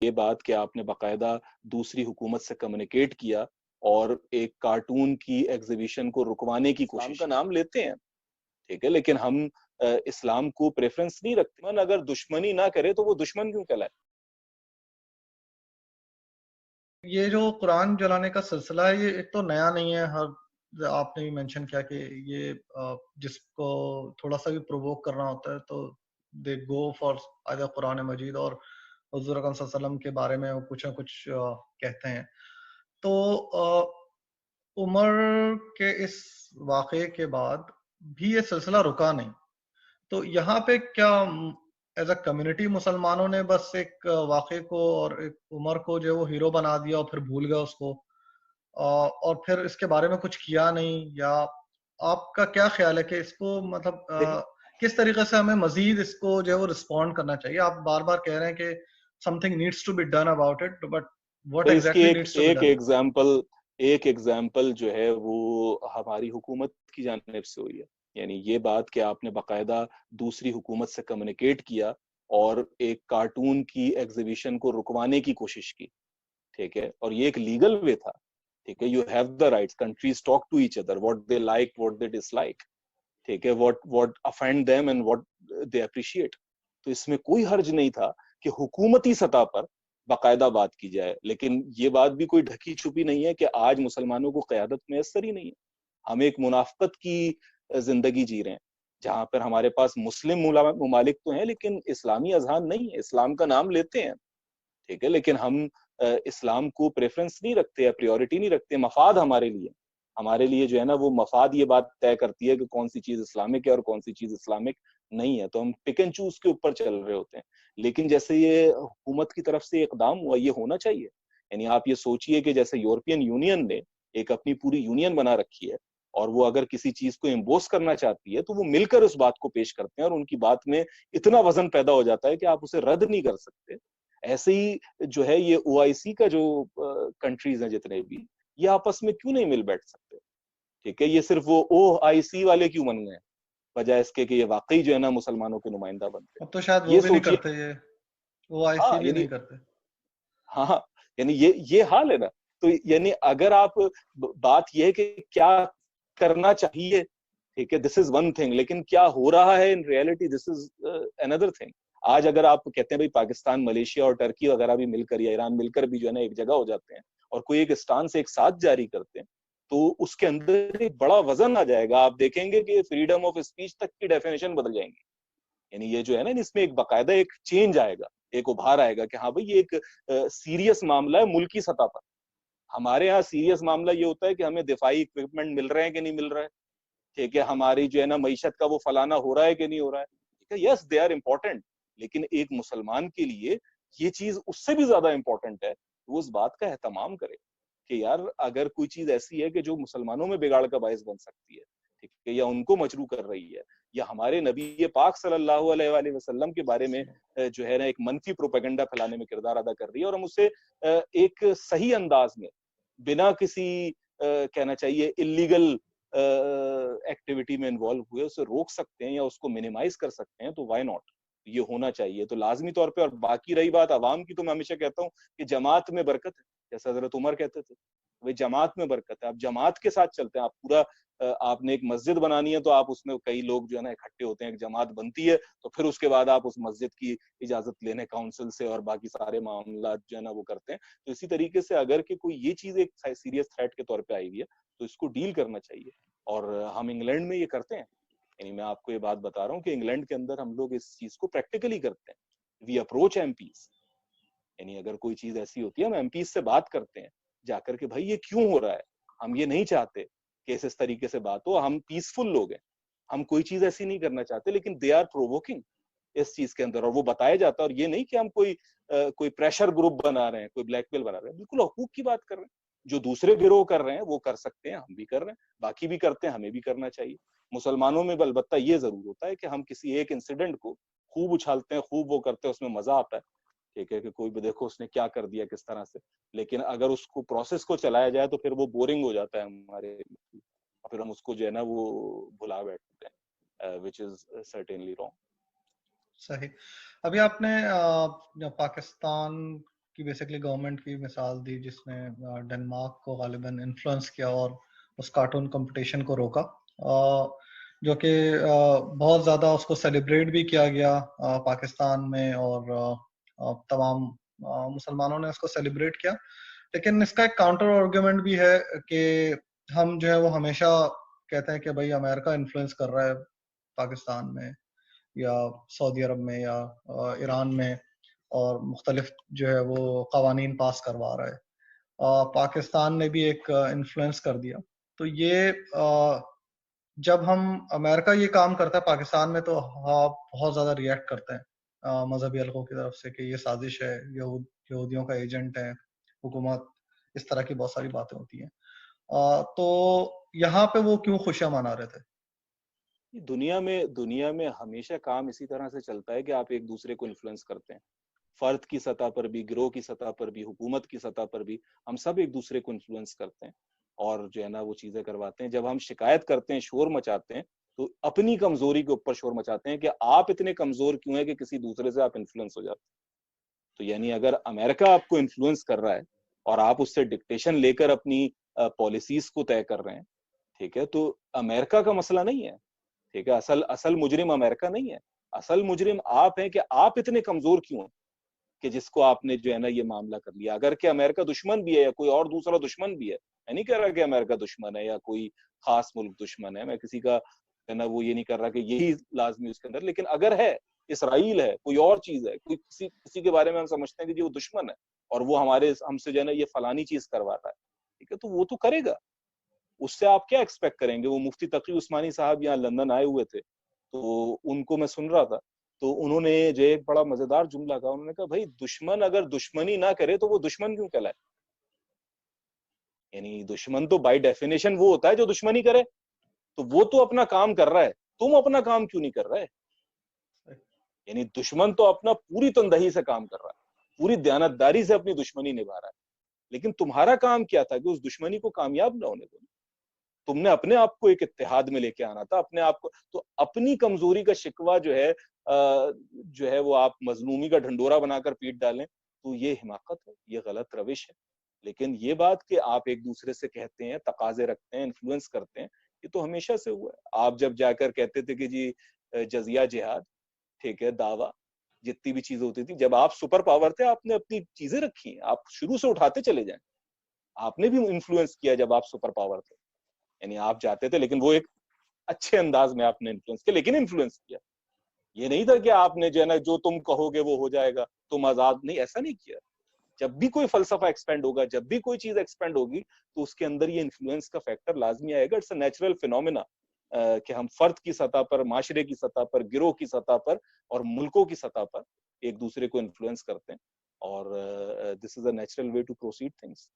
یہ بات کہ آپ نے باقاعدہ دوسری حکومت سے کمیونیکیٹ کیا اور ایک کارٹون کی ایگزیبیشن کو رکوانے کی کوشش کا نام لیتے ہیں، ٹھیک ہے، لیکن ہم اسلام کو پریفرنس نہیں رکھتے. اگر دشمنی نہ کرے تو وہ دشمن کیوں کہلائے؟ یہ جو قرآن جلانے کا سلسلہ ہے یہ ایک تو نیا نہیں ہے. آپ نے بھی مینشن کیا کہ یہ جس کو تھوڑا سا بھی پرووک کرنا ہوتا ہے تو دے گو فار آئدر قرآن مجید اور حضور اکرم صلی اللہ علیہ وسلم کے بارے میں وہ کچھ نہ کچھ کہتے ہیں. تو عمر کے اس واقعے کے بعد بھی یہ سلسلہ رکا نہیں. تو یہاں پہ کیا ایز اے کمیونٹی مسلمانوں نے بس ایک واقعے کو اور ایک عمر کو جو وہ ہیرو بنا دیا اور پھر بھول گئے اس کو اور پھر اس کے بارے میں کچھ کیا نہیں؟ یا آپ کا کیا خیال ہے کہ اس کو مطلب کس طریقے سے ہمیں مزید اس کو جو ہے وہ رسپونڈ کرنا چاہیے؟ آپ بار بار کہہ رہے ہیں کہ something needs to be done about it, but what exactly needs to be done؟ ایک ایگزامپل جو ہے وہ ہماری حکومت کی جانب سے ہوئی ہے. یعنی یہ بات کہ آپ نے باقاعدہ دوسری حکومت سے کمیونیکیٹ کیا اور ایک کارٹون کی ایگزیبیشن کو رکوانے کی کوشش کی، ٹھیک ہے، اور یہ ایک لیگل وے تھا، ٹھیک ہے. You have the rights, countries talk to each other what they like what they dislike, ٹھیک ہے، what offend them and what they appreciate. تو اس میں کوئی حرج نہیں تھا کہ حکومتی سطح پر باقاعدہ بات کی جائے. لیکن یہ بات بھی کوئی ڈھکی چھپی نہیں ہے کہ آج مسلمانوں کو قیادت میسر ہی نہیں ہے. ہم ایک منافقت کی زندگی جی رہے ہیں جہاں پر ہمارے پاس مسلم ممالک تو ہیں لیکن اسلامی اذہان نہیں ہے. اسلام کا نام لیتے ہیں، ٹھیک ہے، لیکن ہم اسلام کو پریفرنس نہیں رکھتے یا پریورٹی نہیں رکھتے. مفاد ہمارے لیے جو ہے نا وہ مفاد یہ بات طے کرتی ہے کہ کون سی چیز اسلامک ہے اور کون سی چیز اسلامک نہیں ہے. تو ہم پک اینڈ چوز کے اوپر چل رہے ہوتے ہیں. لیکن جیسے یہ حکومت کی طرف سے اقدام ہوا، یہ ہونا چاہیے. یعنی آپ یہ سوچئے کہ جیسے یورپین یونین نے ایک اپنی پوری یونین بنا رکھی ہے اور وہ اگر کسی چیز کو امبوس کرنا چاہتی ہے تو وہ مل کر اس بات کو پیش کرتے ہیں اور ان کی بات میں اتنا وزن پیدا ہو جاتا ہے کہ آپ اسے رد نہیں کر سکتے. ایسے ہی جو ہے یہ او آئی سی کا جو کنٹریز ہیں جتنے بھی، یہ آپس میں کیوں نہیں مل بیٹھ سکتے؟ ٹھیک ہے، یہ صرف وہ او آئی سی والے کیوں بن گئے بجائے اس کے کہ یہ واقعی جو ہے نا مسلمانوں کے نمائندہ بنتے؟ اب تو شاید وہ یہ بھی نہیں سوچیے. کرتے، یہ وہ آئی سی ہاں بھی یعنی نہیں کرتے. ہاں یعنی یہ حال ہے نا. تو یعنی اگر آپ بات یہ ہے کہ کیا کرنا چاہیے، ٹھیک ہے، دس از ون تھنگ، لیکن کیا ہو رہا ہے in reality this is another thing. آج اگر آپ کہتے ہیں بھائی پاکستان، ملیشیا اور ٹرکی وغیرہ بھی مل کر یا ایران مل کر بھی جو ہے نا ایک جگہ ہو جاتے ہیں اور کوئی ایک اسٹانس ایک ساتھ جاری کرتے ہیں تو اس کے اندر ایک بڑا وزن آ جائے گا. آپ دیکھیں گے کہ فریڈم آف اسپیچ تک کی ڈیفینیشن بدل جائیں گی. یعنی یہ جو ہے نا اس میں ایک باقاعدہ ایک چینج آئے گا، ایک ابھار آئے گا کہ ہاں بھائی یہ ایک سیریس معاملہ ہے ملکی سطح پر. ہمارے یہاں سیریس معاملہ یہ ہوتا ہے کہ ہمیں دفاعی اکوپمنٹ مل رہے ہیں کہ نہیں مل رہا ہے، ٹھیک ہے، ہماری جو ہے نا معیشت کا وہ فلانا ہو رہا ہے کہ نہیں ہو رہا ہے، ٹھیک ہے. یس دے آر امپورٹنٹ، لیکن ایک مسلمان کے لیے یہ چیز اس سے بھی زیادہ امپورٹنٹ ہے وہ اس بات کا اہتمام کرے کہ یار اگر کوئی چیز ایسی ہے کہ جو مسلمانوں میں بگاڑ کا باعث بن سکتی ہے، ٹھیک ہے، یا ان کو مجروح کر رہی ہے، یا ہمارے نبی پاک صلی اللہ علیہ وآلہ وسلم کے بارے میں جو ہے نا ایک منفی پروپیگنڈا پھیلانے میں کردار ادا کر رہی ہے، اور ہم اسے ایک صحیح انداز میں بنا کسی کہنا چاہیے اللیگل ایکٹیویٹی میں انوالو ہوئے اسے روک سکتے ہیں یا اس کو منیمائز کر سکتے ہیں، تو وائی ناٹ. یہ ہونا چاہیے تو لازمی طور پہ. اور باقی رہی بات عوام کی، تو میں ہمیشہ کہتا ہوں کہ جماعت میں برکت ہے، جیسے حضرت عمر کہتے تھے وہ جماعت میں برکت ہے. آپ جماعت کے ساتھ چلتے ہیں. آپ پورا آپ نے ایک مسجد بنانی ہے تو آپ اس میں کئی لوگ جو ہے نا اکٹھے ہوتے ہیں، ایک جماعت بنتی ہے، تو پھر اس کے بعد آپ اس مسجد کی اجازت لینے کاؤنسل سے اور باقی سارے معاملات جو ہے نا وہ کرتے ہیں. تو اسی طریقے سے اگر کہ کوئی یہ چیز ایک سیریس تھریٹ کے طور پہ آئی ہوئی ہے تو اس کو ڈیل کرنا چاہیے. اور ہم انگلینڈ میں یہ کرتے ہیں. یعنی میں آپ کو یہ بات بتا رہا ہوں کہ انگلینڈ کے اندر ہم لوگ اس چیز کو پریکٹیکلی کرتے ہیں. We approach M Ps. یعنی اگر کوئی چیز ایسی ہوتی ہے ہم ایم پیز سے بات کرتے ہیں جا کر کہ بھائی یہ کیوں ہو رہا ہے، ہم یہ نہیں چاہتے کہ اس طریقے سے بات ہو. ہم پیسفل لوگ ہیں، ہم کوئی چیز ایسی نہیں کرنا چاہتے، لیکن دے آر پرووکنگ اس چیز کے اندر، اور وہ بتایا جاتا ہے. اور یہ نہیں کہ ہم کوئی پریشر گروپ بنا رہے ہیں، کوئی بلیک میل بنا رہے ہیں. بالکل حقوق کی بات کر رہے ہیں. جو دوسرے گروہ کر رہے ہیں وہ کر سکتے ہیں، ہم بھی کر رہے ہیں، باقی بھی کرتے ہیں، ہمیں بھی کرنا چاہیے. مسلمانوں میں البتہ یہ ضرور ہوتا ہے کہ ہم کسی ایک انسیڈنٹ کو خوب اچھالتے ہیں، خوب وہ کرتے ہیں، اس میں مزہ آتا ہے، ٹھیک ہے، کہ کوئی بھی دیکھو اس نے کیا کر دیا کس طرح سے. لیکن اگر اس کو پروسیس کو چلایا جائے تو پھر وہ بورنگ ہو جاتا ہے ہمارے، اور پھر ہم اس کو جو ہے نا وہ بھلا بیٹھتے ہیں، which is certainly wrong. صحیح. ابھی آپ نے پاکستان کی بیسکلی گورنمنٹ کی مثال دی جس نے ڈنمارک کو غالباً انفلوئنس کیا اور اس کارٹون کمپٹیشن کو روکا، جو کہ بہت زیادہ اس کو سیلیبریٹ بھی کیا گیا پاکستان میں، اور تمام مسلمانوں نے اس کو سیلیبریٹ کیا. لیکن اس کا ایک کاؤنٹر آرگومنٹ بھی ہے کہ ہم جو ہے وہ ہمیشہ کہتے ہیں کہ بھائی امریکہ انفلوئنس کر رہا ہے پاکستان میں یا سعودی عرب میں یا ایران میں، اور مختلف جو ہے وہ قوانین پاس کروا رہا ہے. پاکستان نے بھی ایک انفلوئنس کر دیا. تو یہ جب ہم امریکہ یہ کام کرتا ہے پاکستان میں تو بہت زیادہ ریئیکٹ کرتے ہیں مذہبی حلقوں کی طرف سے کہ یہ سازش ہے، یہودیوں کا ایجنٹ ہے حکومت، اس طرح کی بہت ساری باتیں ہوتی ہیں. تو یہاں پہ وہ کیوں خوشیاں منا رہے تھے؟ دنیا میں ہمیشہ کام اسی طرح سے چلتا ہے کہ آپ ایک دوسرے کو انفلوئنس کرتے ہیں، فرد کی سطح پر بھی، گروہ کی سطح پر بھی، حکومت کی سطح پر بھی ہم سب ایک دوسرے کو انفلوئنس کرتے ہیں اور جو ہے نا وہ چیزیں کرواتے ہیں. جب ہم شکایت کرتے ہیں، شور مچاتے ہیں، تو اپنی کمزوری کے اوپر شور مچاتے ہیں کہ آپ اتنے کمزور کیوں ہیں کہ کسی دوسرے سے آپ انفلوئنس ہو جاتے ہیں. تو یعنی اگر امریکہ آپ کو انفلوئنس کر رہا ہے اور آپ اس سے ڈکٹیشن لے کر اپنی پالیسیز کو طے کر رہے ہیں، ٹھیک ہے، تو امریکہ کا مسئلہ نہیں ہے، ٹھیک ہے، اصل مجرم امریکہ نہیں ہے، اصل مجرم آپ ہیں کہ آپ اتنے کمزور کیوں ہیں کہ جس کو آپ نے جو ہے نا یہ معاملہ کر لیا. اگر کہ امریکہ دشمن بھی ہے یا کوئی اور دوسرا دشمن بھی ہے، میں نہیں کہہ رہا کہ امریکہ دشمن ہے یا کوئی خاص ملک دشمن ہے، میں کسی کا جو ہے نا وہ یہ نہیں کر رہا کہ یہی لازمی اس کے اندر، لیکن اگر ہے، اسرائیل ہے، کوئی اور چیز ہے، کوئی کسی کے بارے میں ہم سمجھتے ہیں کہ جی وہ دشمن ہے اور وہ ہم سے جو ہے نا یہ فلانی چیز کروا رہا ہے، ٹھیک ہے، تو وہ تو کرے گا. اس سے آپ کیا ایکسپیکٹ کریں گے؟ وہ مفتی تقی عثمانی صاحب یہاں لندن آئے ہوئے تھے، تو ان کو میں سن رہا تھا، تو انہوں نے جو ایک بڑا مزیدار جملہ کہا. انہوں نے کہا بھائی دشمن اگر دشمنی نہ کرے تو وہ دشمن کیوں کہلائے؟ یعنی دشمن تو بائی ڈیفینیشن وہ ہوتا ہے جو دشمنی کرے. تو وہ تو اپنا کام کر رہا ہے، تم اپنا کام کیوں نہیں کر رہے؟ یعنی دشمن تو اپنا پوری تندہی سے کام کر رہا ہے، پوری دیانتداری سے اپنی دشمنی نبھا رہا ہے، لیکن تمہارا کام کیا تھا کہ اس دشمنی کو کامیاب نہ ہونے دو. تم نے اپنے آپ کو ایک اتحاد میں لے کے آنا تھا، اپنے آپ کو. تو اپنی کمزوری کا شکوہ جو ہے وہ آپ مظلومی کا ڈھنڈورا بنا کر پیٹ ڈالیں، تو یہ حماقت ہے، یہ غلط روش ہے. لیکن یہ بات کہ آپ ایک دوسرے سے کہتے ہیں، تقاضے رکھتے ہیں، انفلوئنس کرتے ہیں، یہ تو ہمیشہ سے ہوا ہے. آپ جب جا کر کہتے تھے کہ جی جزیہ جہاد، ٹھیک ہے، دعویٰ، جتنی بھی چیزیں ہوتی تھی، جب آپ سپر پاور تھے آپ نے اپنی چیزیں رکھی ہیں، آپ شروع سے اٹھاتے چلے جائیں. آپ نے بھی انفلوئنس کیا جب آپ سپر پاور تھے، یعنی آپ جاتے تھے، لیکن وہ ایک اچھے انداز میں آپ نے انفلوئنس کیا، لیکن انفلوئنس کیا. یہ نہیں تھا کہ آپ نے جو ہے نا جو تم کہو گے وہ ہو جائے گا، تم آزاد نہیں، ایسا نہیں کیا. جب بھی کوئی فلسفہ ایکسپینڈ ہوگا، جب بھی کوئی چیز ایکسپینڈ ہوگی، تو اس کے اندر یہ انفلوئنس کا فیکٹر لازمی آئے گا. اٹس اے نیچرل فینومینا کہ ہم فرد کی سطح پر، معاشرے کی سطح پر، گروہ کی سطح پر اور ملکوں کی سطح پر ایک دوسرے کو انفلوئنس کرتے ہیں، اور this is a natural way to proceed things.